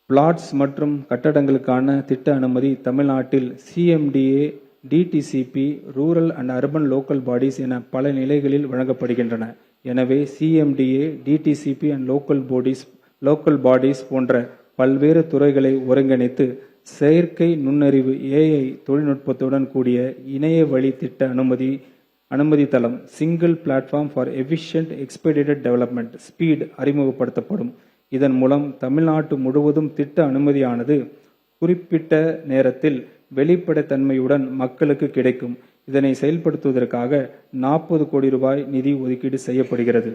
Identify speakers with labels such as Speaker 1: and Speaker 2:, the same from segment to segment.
Speaker 1: Plots மற்றும் கட்டடங்களுக்கான திட்ட அனுமதி தமிழ்நாட்டில் CMDA, DTCP, rural and urban local bodies என பல நிலைகளில் வழங்கப்படுகின்றன. எனவே CMDA, DTCP and local bodies போன்ற பல்வேறு துறைகளை ஒருங்கிணைத்து செயற்கை நுண்ணறிவு AI தொழில்நுட்பத்துடன் கூடிய இணைய வழி திட்ட அனுமதி தளம் single platform for efficient expedited development SPEED அறிமுகப்படுத்தப்படும். இதன் மூலம் தமிழ்நாட்டு முழுவதும் திட்ட அனுமதியானது குறிப்பிட்ட நேரத்தில் வெளிப்படைத்தன்மையுடன் மக்களுக்கு கிடைக்கும். இதனை செயல்படுத்துவதற்காக 40 கோடி ரூபாய் நிதி ஒதுக்கீடு செய்யப்படுகிறது.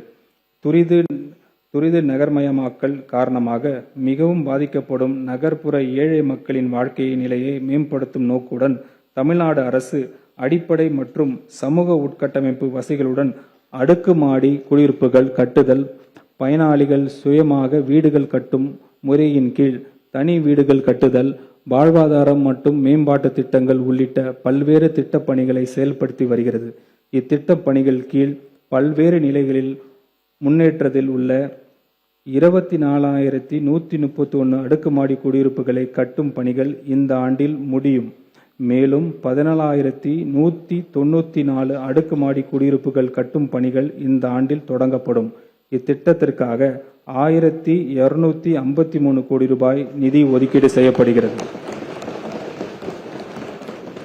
Speaker 1: துரித நகர்மயமாக்கல் காரணமாக மிகவும் பாதிக்கப்படும் நகர்ப்புற ஏழை மக்களின் வாழ்க்கை நிலையை மேம்படுத்தும் நோக்குடன் தமிழ்நாடு அரசு அடிப்படை மற்றும் சமூக உட்கட்டமைப்பு வசதிகளுடன் அடுக்குமாடி குடியிருப்புகள் கட்டுதல், பயனாளிகள் சுயமாக வீடுகள் கட்டும் முறையின் கீழ் தனி வீடுகள் கட்டுதல், வாழ்வாதாரம் மற்றும் மேம்பாட்டு திட்டங்கள் உள்ளிட்ட பல்வேறு திட்டப் பணிகளை செயல்படுத்தி வருகிறது. இத்திட்டப் பணிகள் கீழ் பல்வேறு நிலைகளில் முன்னேற்றத்தில் உள்ள 24,131 அடுக்குமாடி குடியிருப்புகளை கட்டும் பணிகள் இந்த ஆண்டில் முடியும். மேலும் 14,194 அடுக்குமாடி குடியிருப்புகள் கட்டும் பணிகள் இந்த ஆண்டில் தொடங்கப்படும். இத்திட்டத்திற்காக 1,253 கோடி ரூபாய் நிதி ஒதுக்கீடு செய்யப்படுகிறது.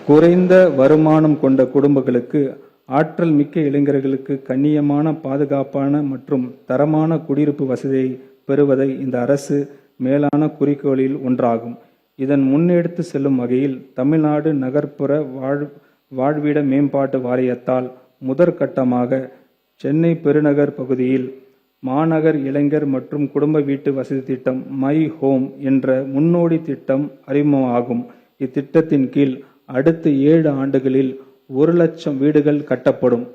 Speaker 1: குறைந்த வருமானம் கொண்ட குடும்பங்களுக்கு ஆற்றல் மிக்க இளைஞர்களுக்கு கண்ணியமான, பாதுகாப்பான மற்றும் தரமான குடியிருப்பு வசதியை பெறுவதை இந்த அரசு மேலான குறிக்கோளில் ஒன்றாகும். இதன் முன்னெடுத்து செல்லும் வகையில் தமிழ்நாடு நகர்ப்புற வாழ்விட மேம்பாட்டு வாரியத்தால் முதற்கட்டமாக சென்னை பெருநகர் பகுதியில் மாநகர் இளைஞர் மற்றும் குடும்ப வீட்டு வசதி திட்டம் மை ஹோம் என்ற முன்னோடி திட்டம் அறிமுகமாகும். இத்திட்டத்தின் கீழ் அடுத்த 7 ஆண்டுகளில் 1 லட்சம் வீடுகள் கட்டப்படும்.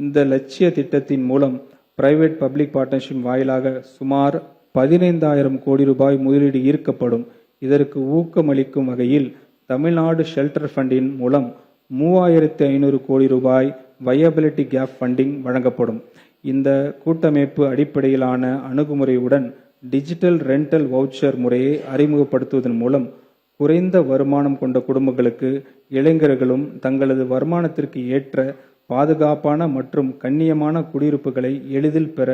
Speaker 1: இந்த லட்சிய திட்டத்தின் மூலம் பிரைவேட் பப்ளிக் பார்ட்னர்ஷிப் வாயிலாக சுமார் 15,000 கோடி ரூபாய் முதலீடு ஈர்க்கப்படும். இதற்கு ஊக்கமளிக்கும் வகையில் தமிழ்நாடு ஷெல்டர் ஃபண்டின் மூலம் 3,500 கோடி ரூபாய் வயபிலிட்டி கேப் ஃபண்டிங் வழங்கப்படும். இந்த கூட்டமைப்பு அடிப்படையிலான அணுகுமுறையுடன் டிஜிட்டல் ரெண்டல் வவுச்சர் முறையை அறிமுகப்படுத்துவதன் மூலம் குறைந்த வருமானம் கொண்ட குடும்பங்களுக்கு இளைஞர்களும் தங்களது வருமானத்திற்கு ஏற்ற பாதுகாப்பான மற்றும் கண்ணியமான குடியிருப்புகளை எளிதில் பெற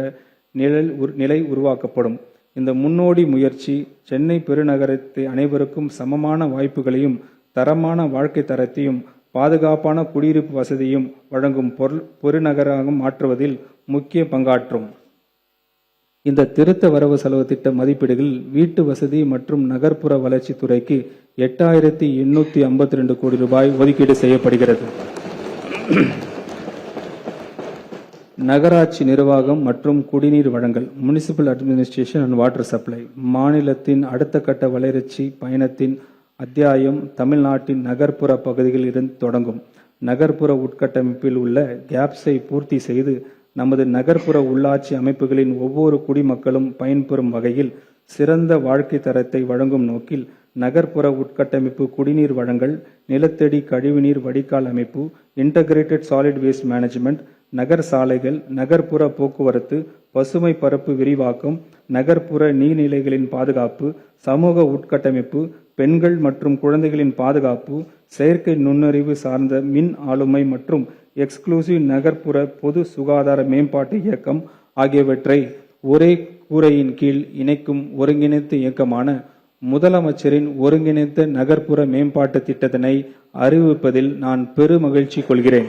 Speaker 1: நிலை உருவாக்கப்படும். இந்த முன்னோடி முயற்சி சென்னை பெருநகரத்தை அனைவருக்கும் சமமான வாய்ப்புகளையும் தரமான வாழ்க்கை தரத்தையும் பாதுகாப்பான குடியிருப்பு வசதியும் வழங்கும் பெருநகராக மாற்றுவதில் முக்கிய பங்காற்றும். இந்த திருத்த வரவு செலவு திட்ட மதிப்பீடுகள் வீட்டு வசதி மற்றும் நகர்ப்புற வளர்ச்சி துறைக்கு 8,852 கோடி ரூபாய் ஒதுக்கீடு செய்யப்படுகிறது. நகராட்சி நிர்வாகம் மற்றும் குடிநீர் வழங்கல் municipal administration and water supply மாநிலத்தின் அடுத்த கட்ட வளர்ச்சி பயணத்தின் அத்தியாயம் தமிழ்நாட்டின் நகர்ப்புற பகுதிகளில் இருந்து தொடங்கும். நகர்ப்புற உட்கட்டமைப்பில் உள்ள கேப்ஸை பூர்த்தி செய்து நமது நகர்ப்புற உள்ளாட்சி அமைப்புகளின் ஒவ்வொரு குடிமக்களும் பயன்பெறும் வகையில் சிறந்த வாழ்க்கை தரத்தை வழங்கும் நோக்கில் நகர்ப்புற உட்கட்டமைப்பு, குடிநீர் வழங்கல், நிலத்தடி கழிவுநீர் வடிகால் அமைப்பு, இன்டகிரேட்டட் சாலிட் வேஸ்ட் மேனேஜ்மெண்ட், நகர் சாலைகள், நகர்ப்புற போக்குவரத்து, பசுமை பரப்பு விரிவாக்கம், நகர்ப்புற நீர்நிலைகளின் பாதுகாப்பு, சமூக உட்கட்டமைப்பு, பெண்கள் மற்றும் குழந்தைகளின் பாதுகாப்பு, செயற்கை நுண்ணறிவு சார்ந்த மின் ஆளுமை மற்றும் எக்ஸ்க்ளூசிவ் நகர்ப்புற பொது சுகாதார மேம்பாட்டு இயக்கம் ஆகியவற்றை ஒரே கூரையின் கீழ் இணைக்கும் ஒருங்கிணைந்த இயக்கமான முதலமைச்சரின் ஒருங்கிணைந்த நகர்ப்புற மேம்பாட்டு திட்டத்தினை அறிவிப்பதில் நான் பெருமகிழ்ச்சி கொள்கிறேன்.